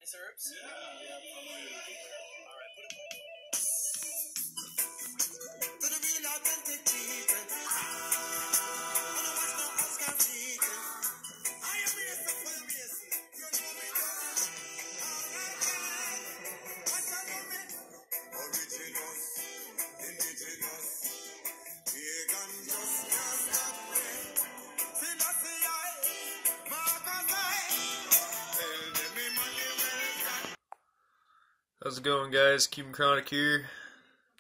Nice herbs? Yeah. Alright, put it to the real authentic people. I am racing for the racing. You know me now. What's that on me? Originals, indigenous. Pagan just can't stop me. Philosophy, Marcus, tell them me money well done. How's it going, guys? Cuban Chronic here.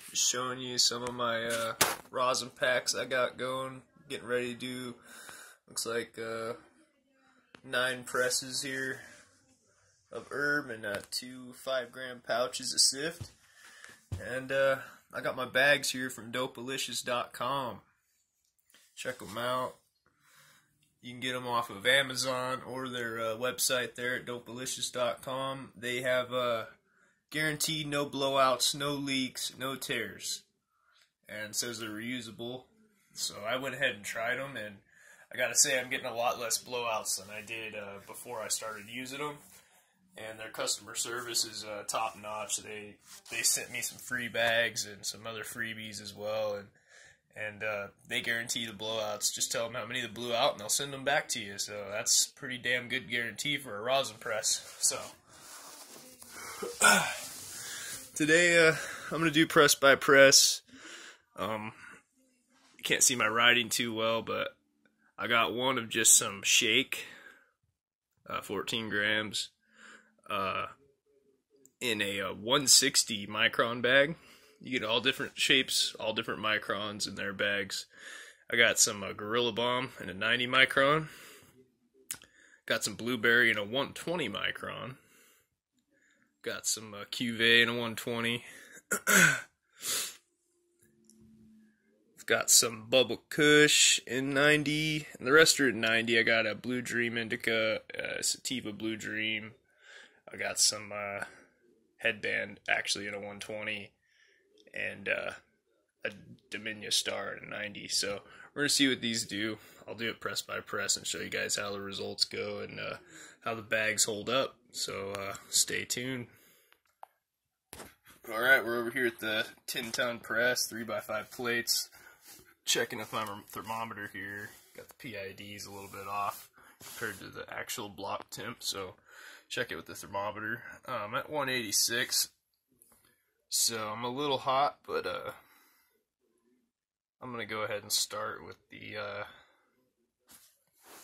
Just showing you some of my rosin packs I got going. Getting ready to do, looks like 9 presses here of herb and 2 5-gram pouches of sift. And I got my bags here from DOPEALICIOUS.com. Check them out. You can get them off of Amazon or their website there at DOPEALICIOUS.com. They have guaranteed no blowouts, no leaks, no tears, and says they're reusable. So I went ahead and tried them, and I gotta say I'm getting a lot less blowouts than I did before I started using them. And their customer service is top notch. They sent me some free bags and some other freebies as well, and they guarantee the blowouts. Just tell them how many they blew out, and they'll send them back to you. So that's pretty damn good guarantee for a rosin press. So today I'm gonna do press by press. You can't see my writing too well, but I got one of just some shake, 14 grams, in a 160 micron bag. You get all different shapes, all different microns in their bags. I got some Gorilla Bomb in a 90 micron. Got some Blueberry in a 120 micron. Got some Cuvée in a 120. I've got some Bubble Kush in 90, and the rest are in 90. I got a Blue Dream Indica, Sativa Blue Dream. I got some Headband actually in a 120, and a Dominion Star in a 90. So we're going to see what these do. I'll do it press by press and show you guys how the results go and how the bags hold up. So stay tuned. Alright, we're over here at the 10-ton press, 3x5 plates. Checking with my thermometer here. Got the PIDs a little bit off compared to the actual block temp, so check it with the thermometer. I'm at 186, so I'm a little hot, but I'm going to go ahead and start with the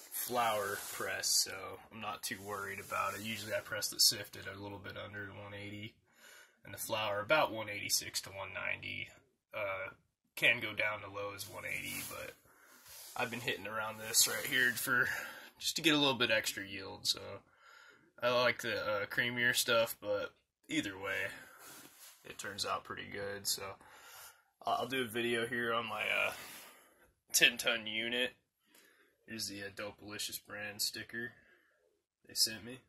flour press, so I'm not too worried about it. Usually I press the sifted a little bit under 180, and the flour about 186 to 190. Can go down to low as 180, but I've been hitting around this right here for just to get a little bit extra yield. So I like the creamier stuff, but either way, it turns out pretty good. So I'll do a video here on my 10-ton unit. Here's the DOPEALICIOUS brand sticker they sent me.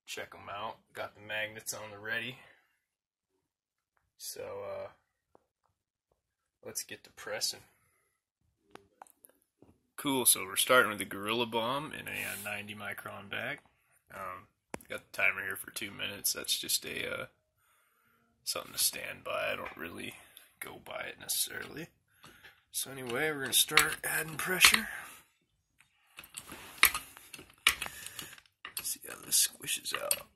Check them out. Got the magnets on the ready. So let's get to pressing. Cool, so we're starting with the Gorilla Bomb in a 90 micron bag. Got the timer here for 2 minutes. That's just a something to stand by. I don't really go by it necessarily. So anyway, we're going to start adding pressure. See how this squishes out.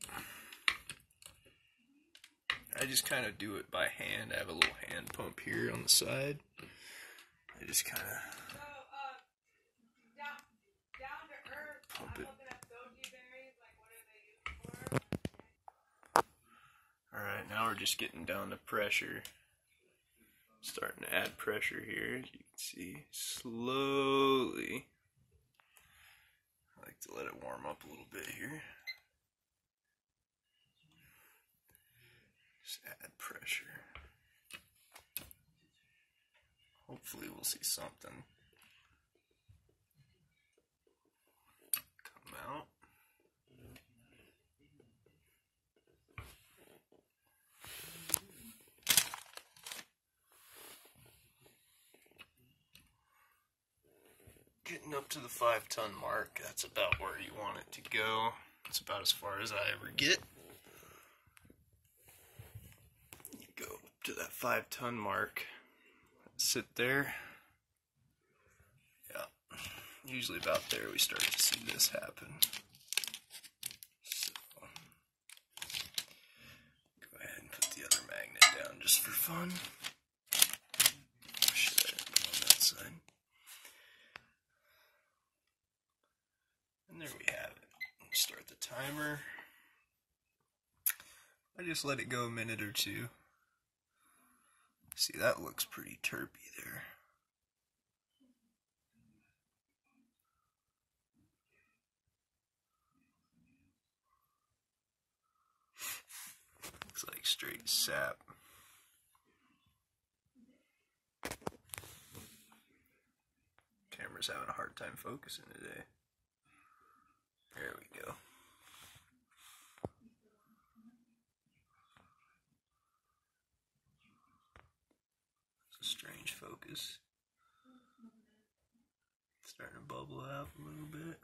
I just kind of do it by hand. I have a little hand pump here on the side. I just kind of pump it. Alright, now we're just getting down to pressure. Starting to add pressure here, as you can see, slowly. I like to let it warm up a little bit here. Just add pressure. Hopefully we'll see something come out. Getting up to the 5-ton mark, that's about where you want it to go. That's about as far as I ever get. You go up to that 5-ton mark, sit there. Yeah, usually about there we start to see this happen. So, go ahead and put the other magnet down just for fun. Shit, I didn't put on that side. And there we have it. Start the timer. I just let it go a minute or two. See, that looks pretty terpy there. Looks like straight sap. Camera's having a hard time focusing today. There we go. It's a strange focus. It's starting to bubble out a little bit.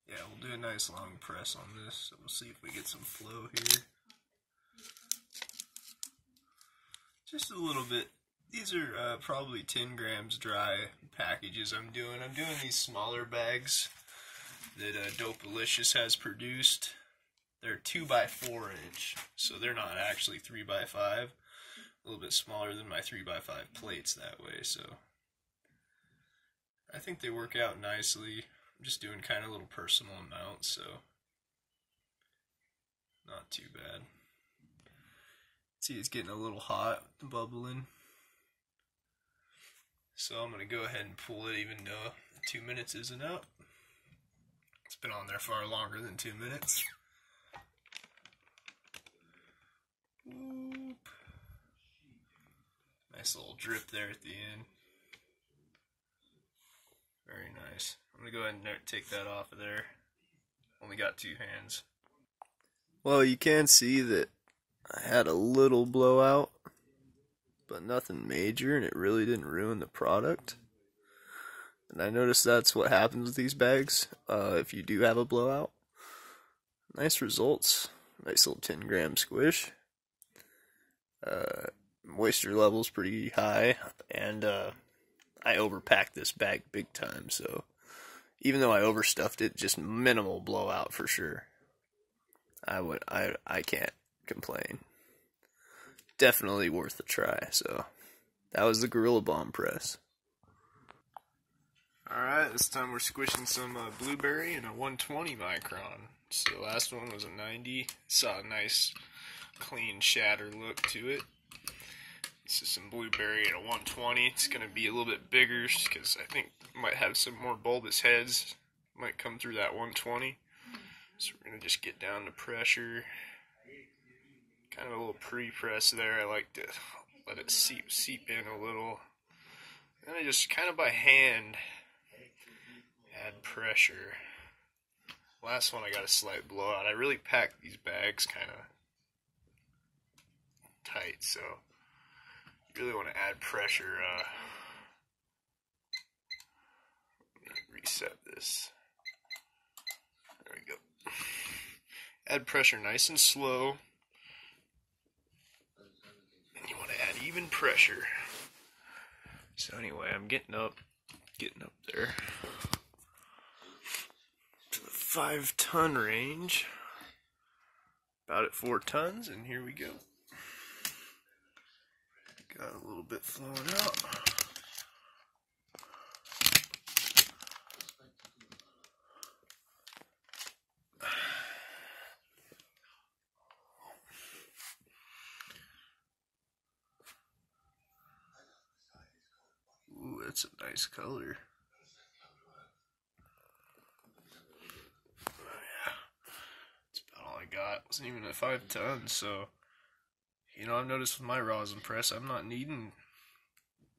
Yeah, we'll do a nice long press on this. So we'll see if we get some flow here. Just a little bit. These are probably 10 grams dry packages I'm doing. I'm doing these smaller bags that DOPEALICIOUS has produced. They're 2x4 inch, so they're not actually 3x5. A little bit smaller than my 3x5 plates that way, so I think they work out nicely. I'm just doing kind of little personal amounts, so not too bad. See, it's getting a little hot, bubbling. So I'm going to go ahead and pull it even though 2 minutes isn't up. It's been on there far longer than 2 minutes. Whoop. Nice little drip there at the end. Very nice. I'm going to go ahead and take that off of there. Only got 2 hands. Well, you can see that I had a little blowout, but nothing major, and it really didn't ruin the product. And I noticed that's what happens with these bags if you do have a blowout. Nice results. Nice little 10 gram squish. Moisture level's pretty high, and I overpacked this bag big time, so even though I overstuffed it, just minimal blowout for sure. I can't complain. Definitely worth a try. So that was the Gorilla Bomb press. Alright, this time we're squishing some blueberry in a 120 micron. So the last one was a 90. Saw a nice clean shatter look to it. This is some blueberry at a 120. It's going to be a little bit bigger because I think it might have some more bulbous heads. Might come through that 120. So we're going to just get down to pressure. Kind of a little pre-press there. I like to let it seep in a little. Then I just kind of by hand add pressure. Last one I got a slight blowout. I really packed these bags kind of tight, so you really want to add pressure. Reset this. There we go. Add pressure nice and slow. And you want to add even pressure. So anyway, I'm getting up there to the 5-ton range. About at 4 tons, and here we go. Got a little bit flowing out. Ooh, that's a nice color. Oh, yeah. That's about all I got. Wasn't even at 5 tons, so you know, I've noticed with my rosin press, I'm not needing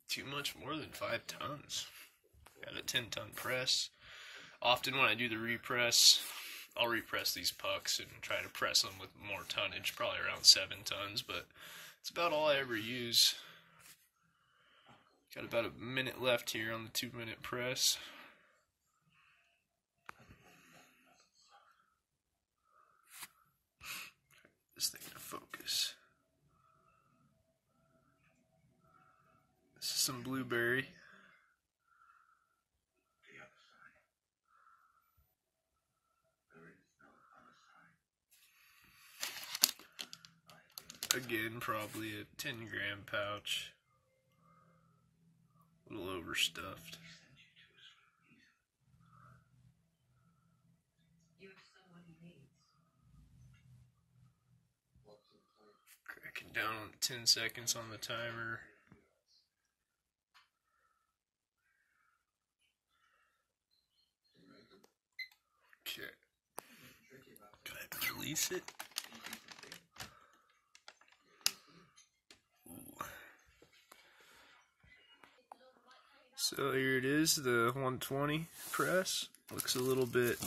too much more than 5 tons. Got a 10-ton press. Often when I do the repress, I'll repress these pucks and try to press them with more tonnage, probably around 7 tons, but it's about all I ever use. Got about a minute left here on the 2-minute press. This thing to focus. This is some blueberry. Again, probably a 10-gram pouch. A little overstuffed. Cracking down on 10 seconds on the timer. Okay. Go ahead and release it. Ooh. So here it is, the 120 press. Looks a little bit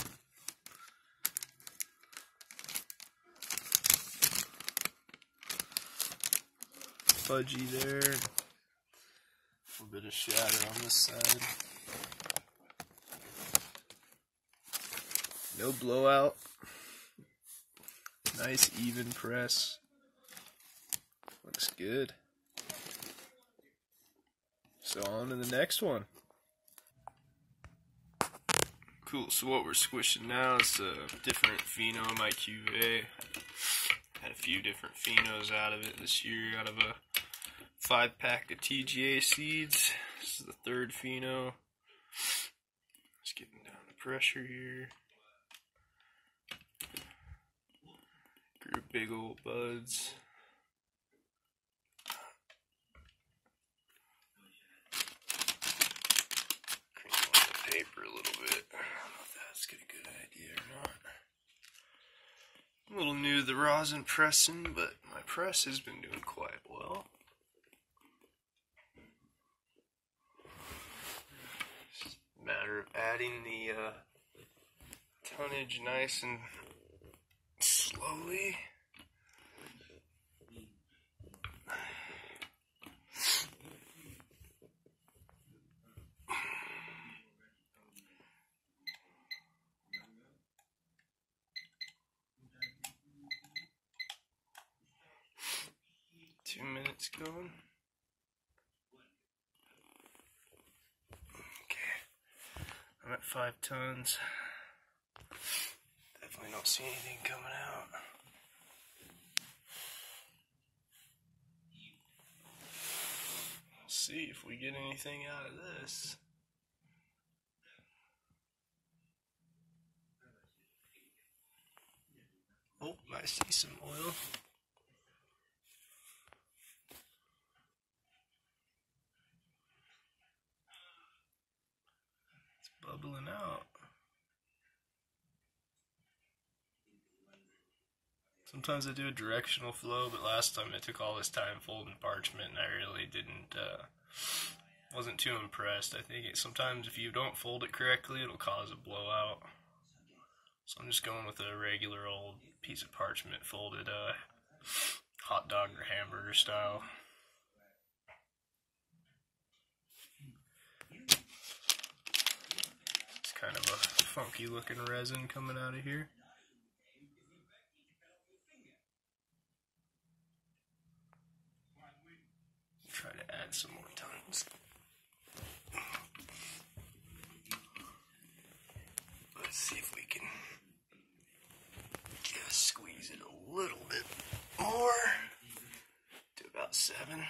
fudgy there. A little bit of shatter on this side. No blowout. Nice even press. Looks good. So on to the next one. Cool, so what we're squishing now is a different pheno in my cuvee. Had a few different phenos out of it this year, out of a 5-pack of TGA seeds. This is the 3rd pheno. Just getting down the pressure here. Grew big old buds. Cream on the paper a little bit. I don't know if that's a good idea or not. I'm a little new to the rosin pressing, but my press has been doing quite well. Just a matter of adding the tonnage nice and slowly. Minutes going. Okay, I'm at 5 tons. Definitely don't see anything coming out. Let's see if we get anything out of this. Oh, I see some oil. Bubbling out. Sometimes I do a directional flow, but last time it took all this time folding parchment and I really wasn't too impressed. I think sometimes if you don't fold it correctly, it'll cause a blowout. So I'm just going with a regular old piece of parchment folded hot dog or hamburger style. It's kind of a funky looking resin coming out of here. Try to add some more tons. Let's see if we can just squeeze it a little bit more to about 7.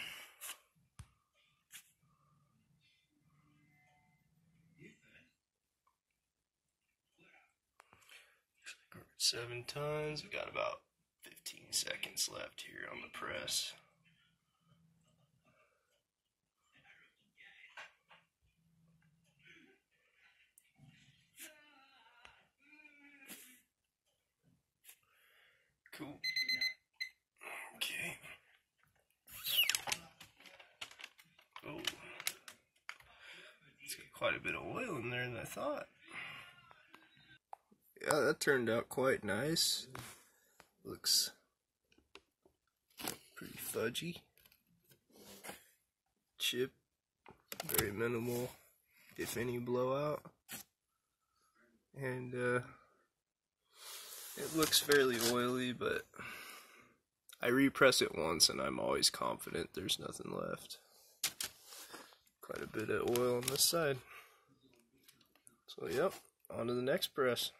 7 tons. We've got about 15 seconds left here on the press. Cool. Okay. Oh. It's got quite a bit of oil in there than I thought. Yeah, that turned out quite nice. Looks pretty fudgy. Chip. very minimal, if any, blowout. And it looks fairly oily, but I repress it once and I'm always confident there's nothing left. Quite a bit of oil on this side. So yep, on to the next press.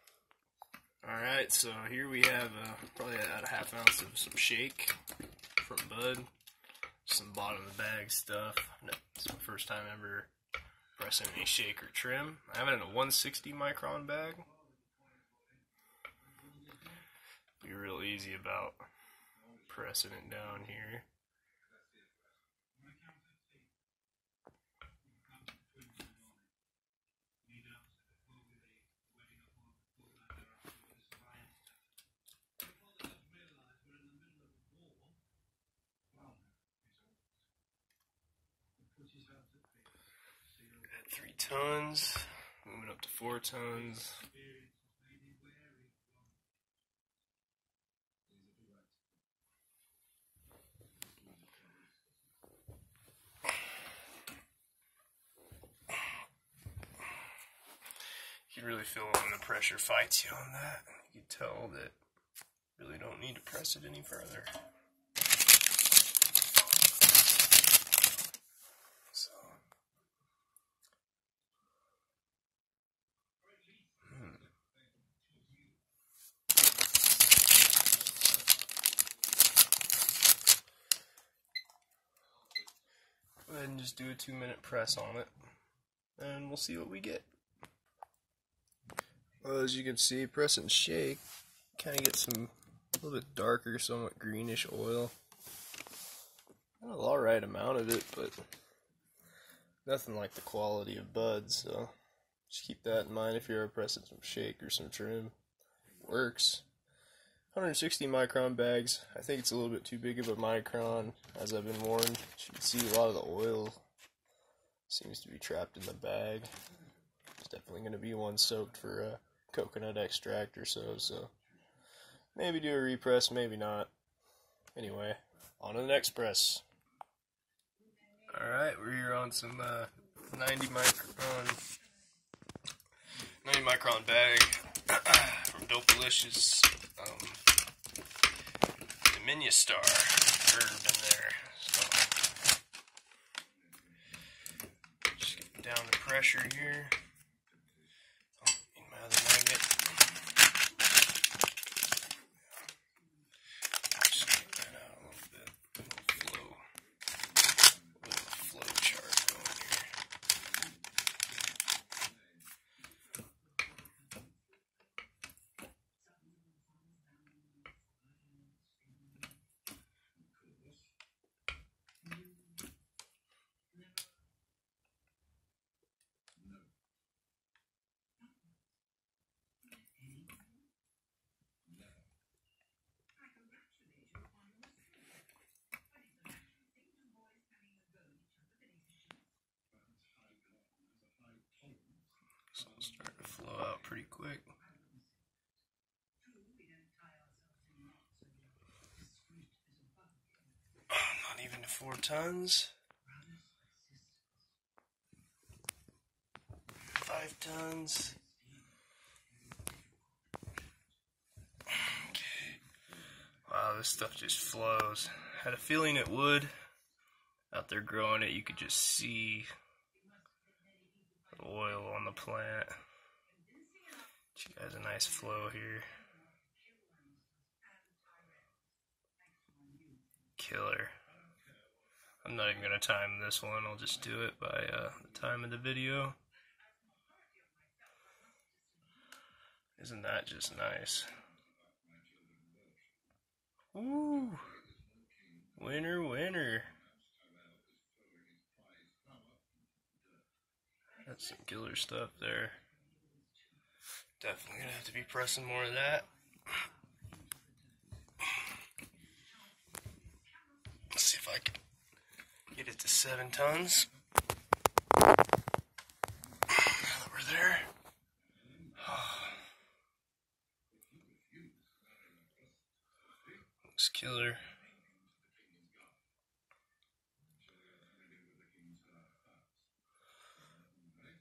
Alright, so here we have probably about a half ounce of some shake from Bud. Some bottom of the bag stuff. It's my first time ever pressing any shake or trim. I have it in a 160 micron bag. Be real easy about pressing it down here. At 3 tons, moving up to 4 tons. You can really feel when the pressure fights you on that. You can tell that you really don't need to press it any further. So, go ahead and just do a 2-minute press on it, and we'll see what we get. Well, as you can see, press and shake, kind of get some a little bit darker, somewhat greenish oil. Not an alright amount of it, but nothing like the quality of Bud, so just keep that in mind if you're ever pressing some shake or some trim. Works. 160 micron bags. I think it's a little bit too big of a micron, as I've been warned. You can see a lot of the oil seems to be trapped in the bag. There's definitely going to be one soaked for coconut extract or so maybe do a repress, maybe not. Anyway, on to the next press. Alright, we're here on some 90 micron bag from DOPEALICIOUS Star herb in there. So just getting down the pressure here. Oh, need my other magnet. Just get that out a little bit. A little flow chart going here. So it's starting to flow out pretty quick. Not even to 4 tons. 5 tons. Okay. Wow, this stuff just flows. Had a feeling it would. Out there growing it, you could just see the oil on the plant. She has a nice flow here. Killer. I'm not even going to time this one, I'll just do it by the time of the video. Isn't that just nice? Ooh! Winner, winner! That's some killer stuff there. Definitely gonna have to be pressing more of that. Let's see if I can get it to 7 tons. Now that we're there. Looks killer.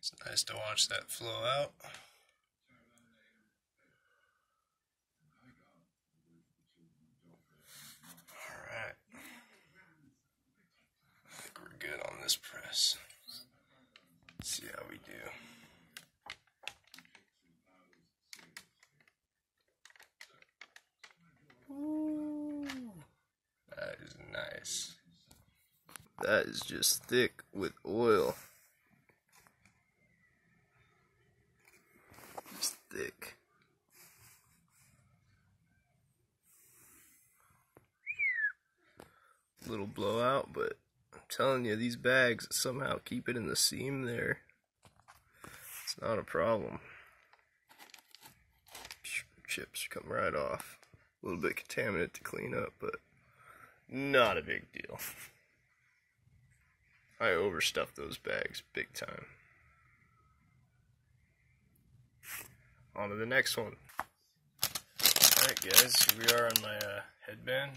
It's nice to watch that flow out. Alright. I think we're good on this press. Let's see how we do. Ooh, that is nice. That is just thick with oil. Just thick. Little blowout, but I'm telling you, these bags somehow keep it in the seam there. It's not a problem. Chips come right off. A little bit contaminant to clean up, but not a big deal. I overstuffed those bags big time. On to the next one. Alright guys, here we are on my headband.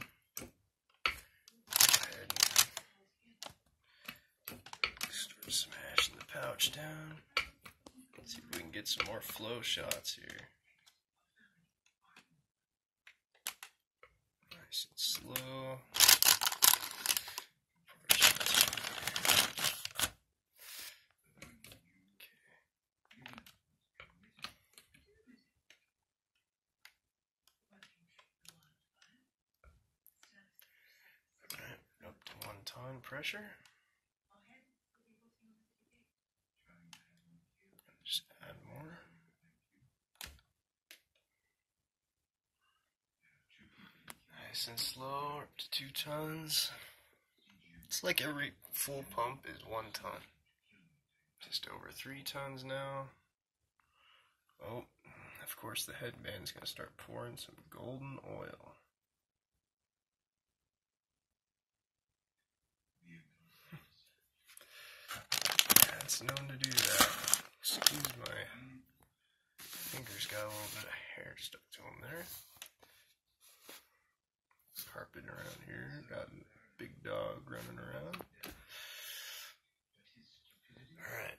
Start smashing the pouch down. Let's see if we can get some more flow shots here. Nice and slow. Up to 1 ton pressure. Just add more. Nice and slow, up to 2 tons. It's like every full pump is 1 ton. Just over 3 tons now. Oh, of course the headband's gonna start pouring some golden oil. It's known to do that. Excuse my fingers, got a little bit of hair stuck to them there. Carpet around here, got a big dog running around. Alright,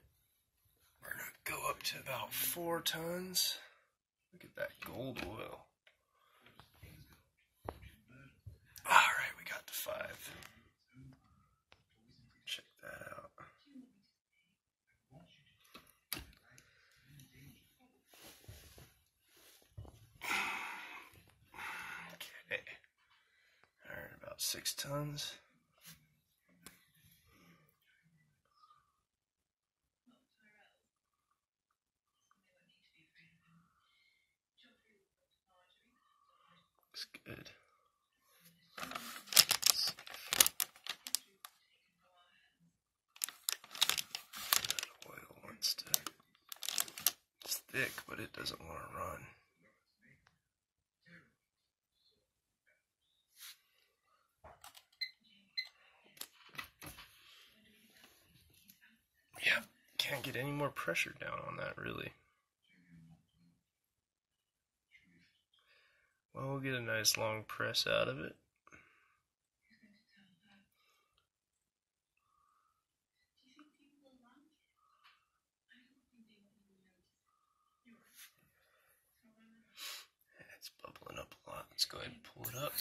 we're going to go up to about 4 tons. Look at that gold oil. Alright, we got to 5. Check that out. Okay. Alright, about 6 tons. Looks good. Oil wants to. It's thick, but it doesn't want to run. Yeah, can't get any more pressure down on that, really. Well, we'll get a nice long press out of it. It's bubbling up a lot. Let's go ahead and pull it up.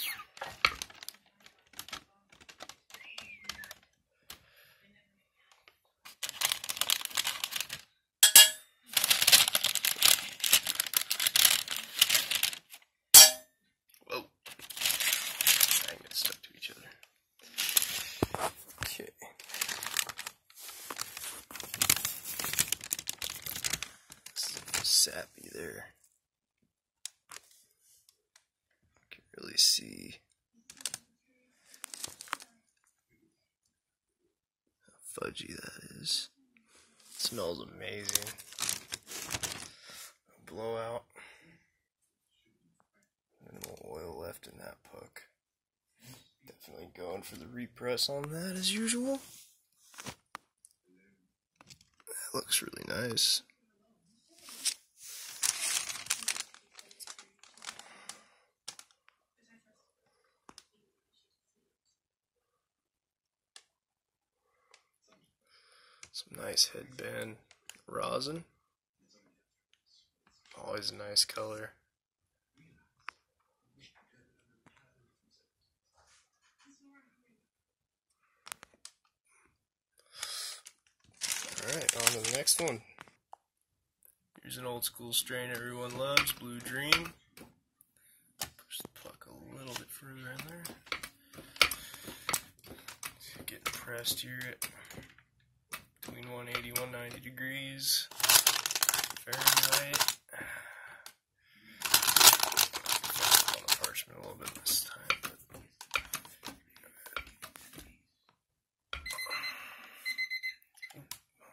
Whoa. Dang, it's stuck to each other. Okay. It's a little sappy there. You can really see how fudgy that is. It smells amazing. Blowout. Minimal oil left in that puck. Definitely going for the repress on that as usual. That looks really nice. Some nice headband rosin. Always a nice color. Alright, on to the next one. Here's an old school strain everyone loves, Blue Dream. Push the puck a little bit further in there. Getting pressed here at between 180 and 190 degrees Fahrenheit. On the parchment a little bit this time. But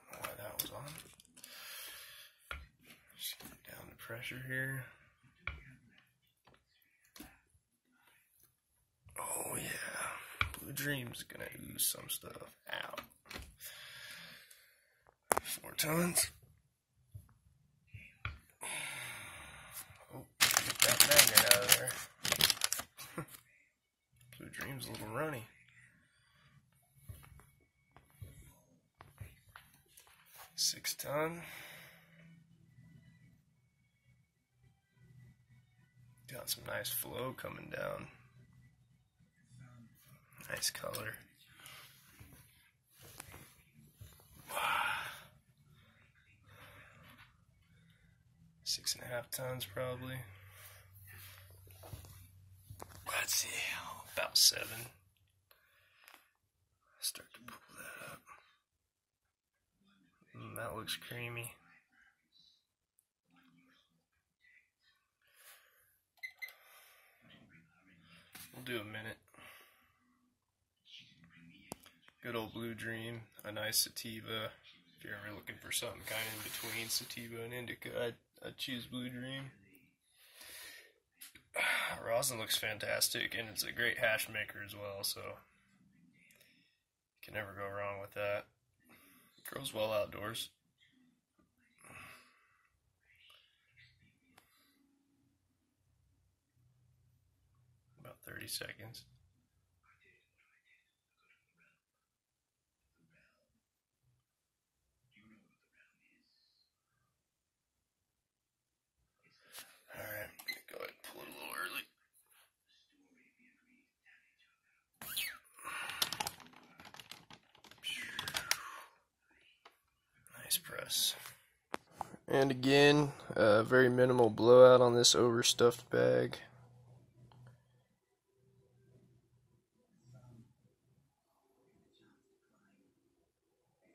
why that was on. Just get it down to pressure here. Oh yeah, Blue Dream's gonna ooze some stuff out. 4 tons. Oh, get that magnet out of there. Blue Dream's a little runny. Six ton. Got some nice flow coming down. Nice color. 6.5 tons probably. Let's see, about 7. Start to pull that up. That looks creamy. We'll do a minute. Good old Blue Dream, a nice sativa. If you're ever looking for something kind of in between sativa and indica, I'd choose Blue Dream. Rosin looks fantastic, and it's a great hash maker as well, so you can never go wrong with that. It grows well outdoors. About 30 seconds. Alright, go ahead and pull it a little early. Nice press. And again, very minimal blowout on this overstuffed bag.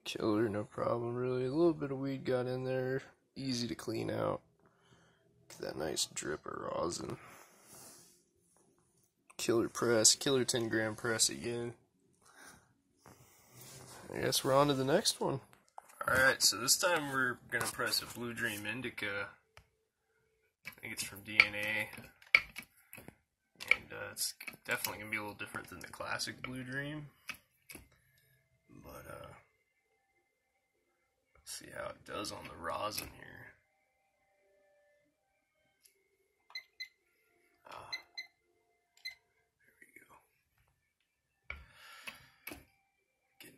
Killer, no problem really. A little bit of weed got in there, easy to clean out. Get that nice drip of rosin. Killer press, killer 10-gram press again. I guess we're on to the next one. Alright, so this time we're going to press a Blue Dream Indica. I think it's from DNA. And it's definitely going to be a little different than the classic Blue Dream. But, let's see how it does on the rosin here.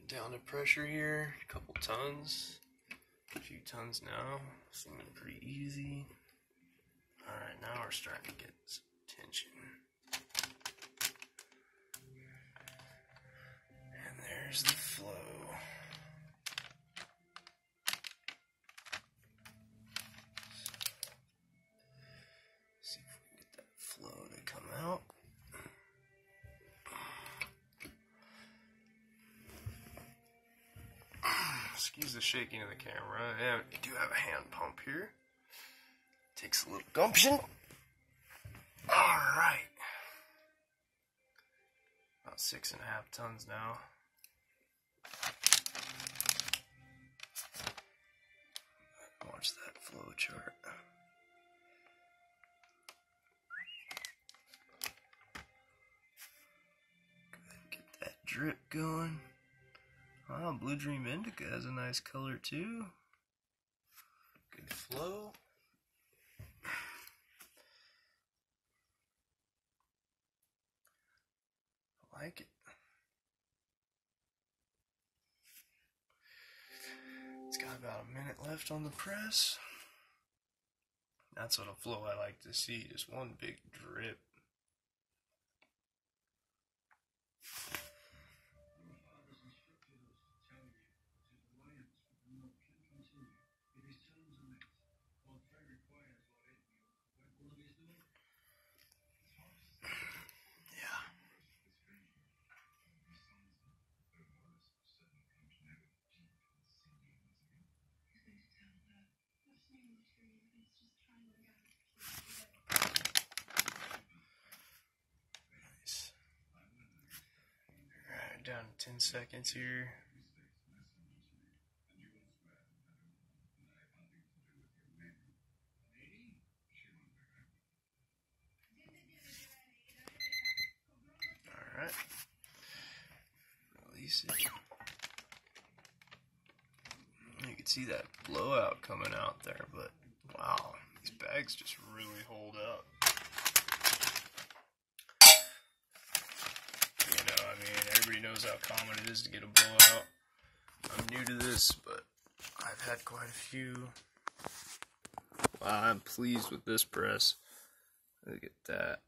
Down to pressure here, a couple tons, a few tons now, seeming pretty easy. Alright, now we're starting to get some tension. And there's the flow. See if we can get that flow to come out. Excuse the shaking of the camera. Yeah, we do have a hand pump here. Takes a little gumption. Alright. About 6.5 tons now. Watch that flow chart. Go ahead and get that drip going. Oh, Blue Dream Indica has a nice color too. Good flow. I like it. It's got about a minute minute left on the press. That's what a flow I like to see, just one big drip. Alright, down to 10 seconds here. Alright. Release it. You can see that blowout coming out there, but wow, these bags just really hold up. You know, I mean, everybody knows how common it is to get a blowout. I'm new to this, but I've had quite a few. Wow, I'm pleased with this press. Look at that.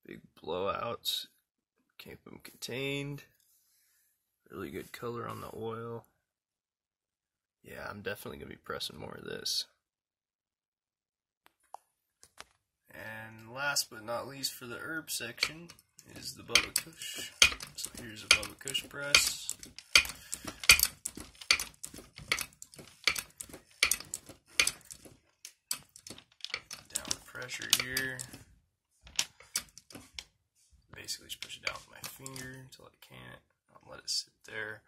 Big blowouts. Keep them contained. Really good color on the oil. Yeah, I'm definitely going to be pressing more of this. And last but not least for the herb section is the Bubba Kush. So here's a Bubba Kush press. Down the pressure here. Basically just push it down with my finger until I can't. I'll let it sit there.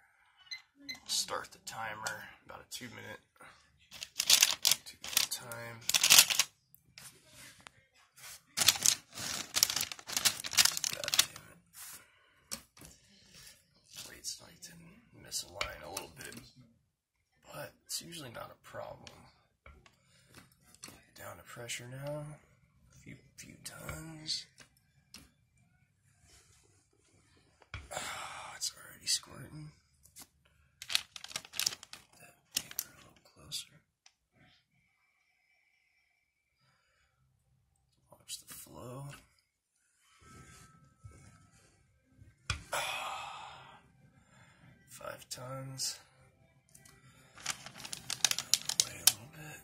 Start the timer, about a 2-minute time. God damn it. Plates like to misalign a little bit, but it's usually not a problem. Down to pressure now, a few tons. It's already squirting. That paper a little closer. Watch the flow. 5 tons. Wait a little bit.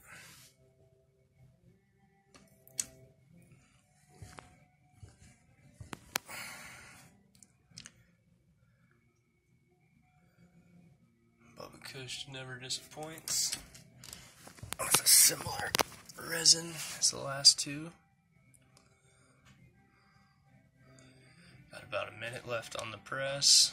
Bubba Kush never disappoints. With a similar resin as the last two. Got about a minute left on the press.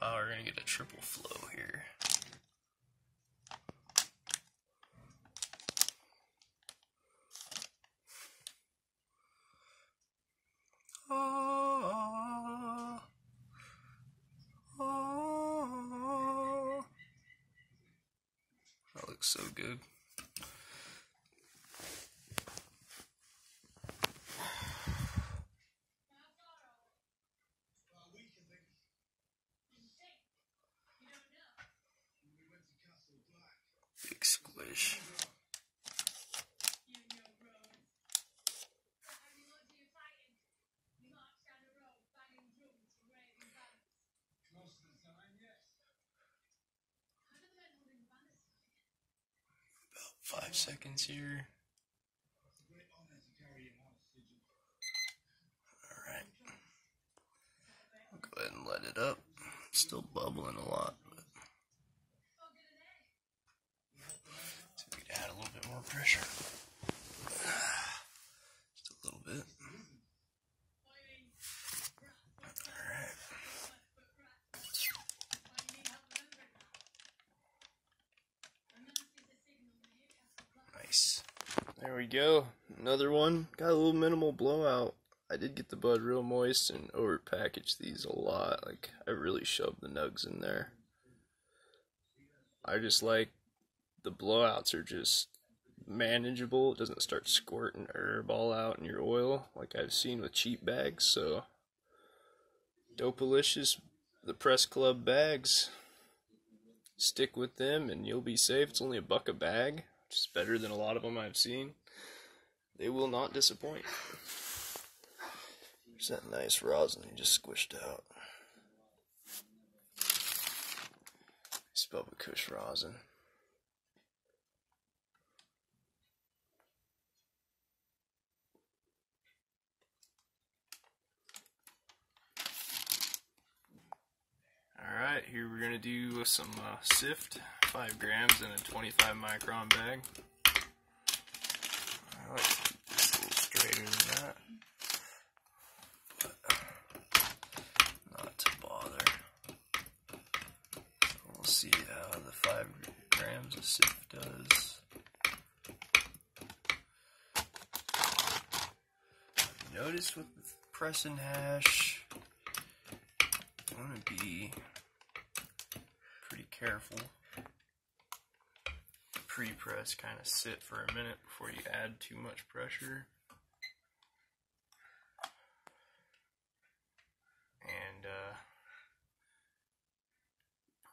Wow, we're gonna get a triple flow here. That looks so good. Big squish. About 5 seconds here. Alright. I'll go ahead and let it up. Still bubbling a lot. So we could add a little bit more pressure. Just a little bit. Alright. Nice. There we go. Another one. Got a little minimal blowout. I did get the bud real moist and overpackaged these a lot. Like, I really shoved the nugs in there. I just like the blowouts are just manageable. It doesn't start squirting herb all out in your oil like I've seen with cheap bags. So DOPEALICIOUS, the Press Club bags, stick with them and you'll be safe. It's only $1 a bag, which is better than a lot of them I've seen. They will not disappoint. There's that nice rosin you just squished out. It's DOPEALICIOUS rosin. Alright, here we're going to do some sift, 5 grams in a 25 micron bag. I like to keep this a little straighter than that, but not to bother. So we'll see how the 5 grams of sift does. Notice with the press and hash, I want to be pretty careful. Pre-press, kind of sit for a minute before you add too much pressure. And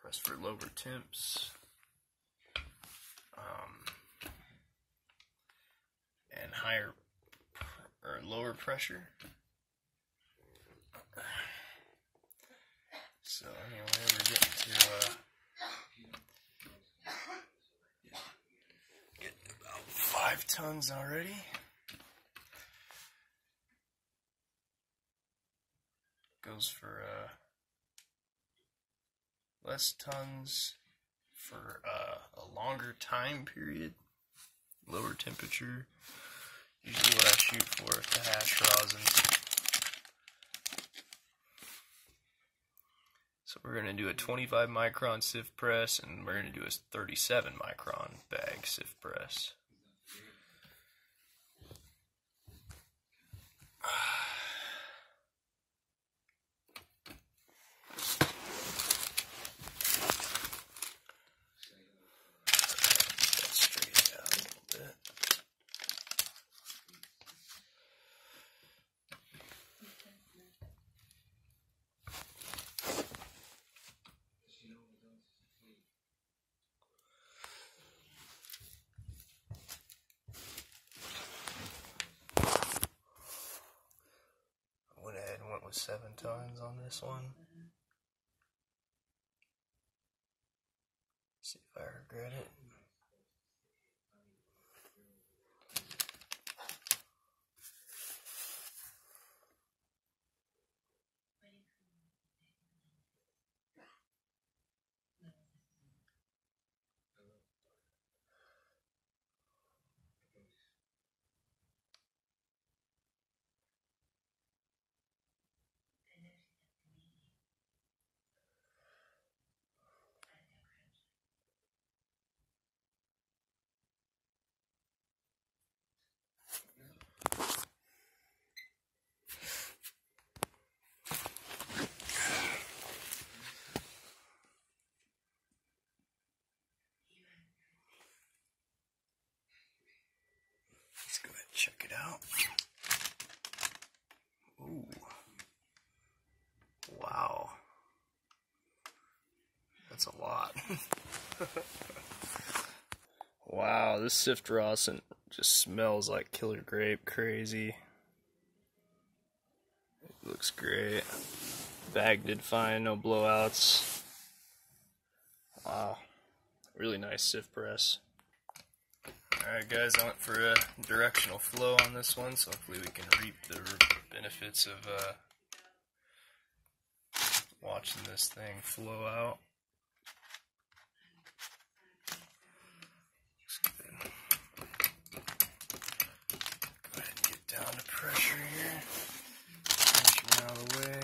press for lower temps. And higher or lower pressure. So anyway, we're getting to about 5 tons already. Goes for less tons for a longer time period, lower temperature. Usually what I shoot for with the hash rosin. So we're going to do a 25 micron sift press, and we're going to do a 37 micron bag sift press. Went with 7 tons on this one. See if I regret it. Let's go ahead and check it out. Ooh. Wow. That's a lot. Wow, this sift rosin just smells like killer grape crazy. It looks great. Bag did fine, no blowouts. Wow. Really nice sift press. Alright guys, I went for a directional flow on this one, so hopefully we can reap the benefits of watching this thing flow out. Looks good. Go ahead and get down to pressure here. Pressure out of the way.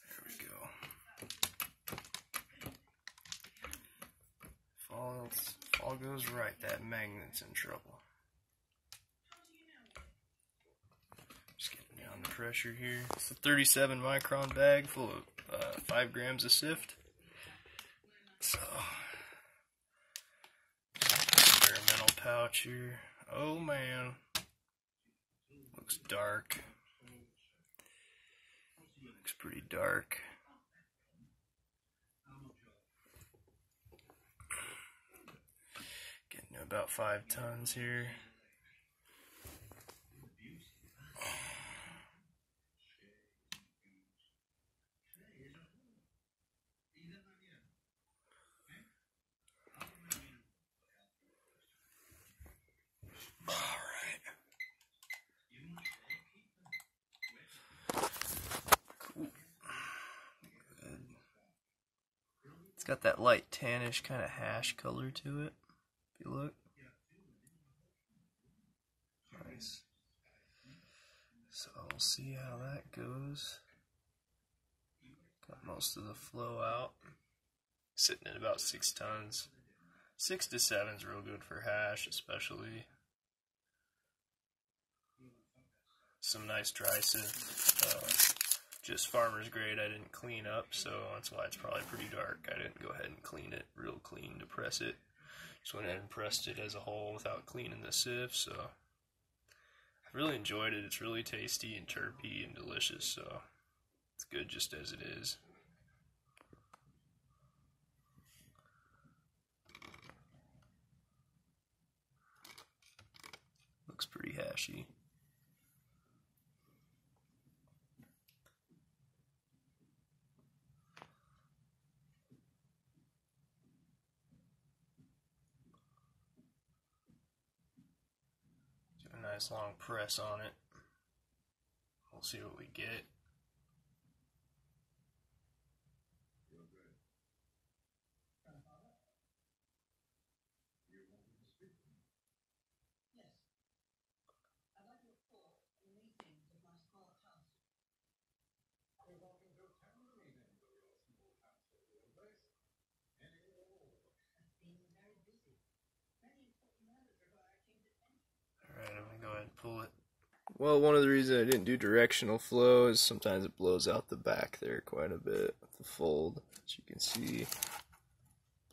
There we go. If all goes right, that magnet's in trouble. Just getting down the pressure here. It's a 37 micron bag full of 5 grams of sift. So pouch here. Oh man, looks dark. Looks pretty dark. Getting to about 5 tons here. It's got that light tannish kind of hash color to it, if you look. Nice. So we'll see how that goes. Got most of the flow out. Sitting at about 6 tons. 6 to 7 is real good for hash, especially. Some nice dry sift. Just farmer's grade I didn't clean up, so that's why it's probably pretty dark. I didn't go ahead and clean it real clean to press it. Just went ahead and pressed it as a whole without cleaning the sift, so I really enjoyed it. It's really tasty and terpy and delicious, so it's good just as it is. Looks pretty hashy. Nice long press on it. We'll see what we get. Alright, I'm gonna go ahead and pull it. Well, one of the reasons I didn't do directional flow is sometimes it blows out the back there quite a bit with the fold. As you can see,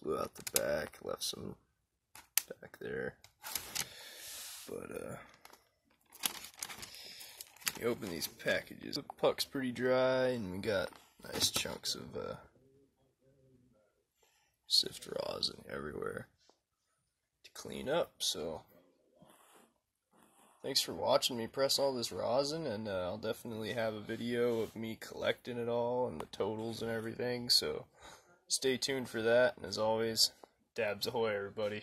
blew out the back, left some back there. But you open these packages, the puck's pretty dry, and we got nice chunks of sift rosin everywhere to clean up. So thanks for watching me press all this rosin, and I'll definitely have a video of me collecting it all and the totals and everything, so stay tuned for that. And as always, dabs ahoy everybody.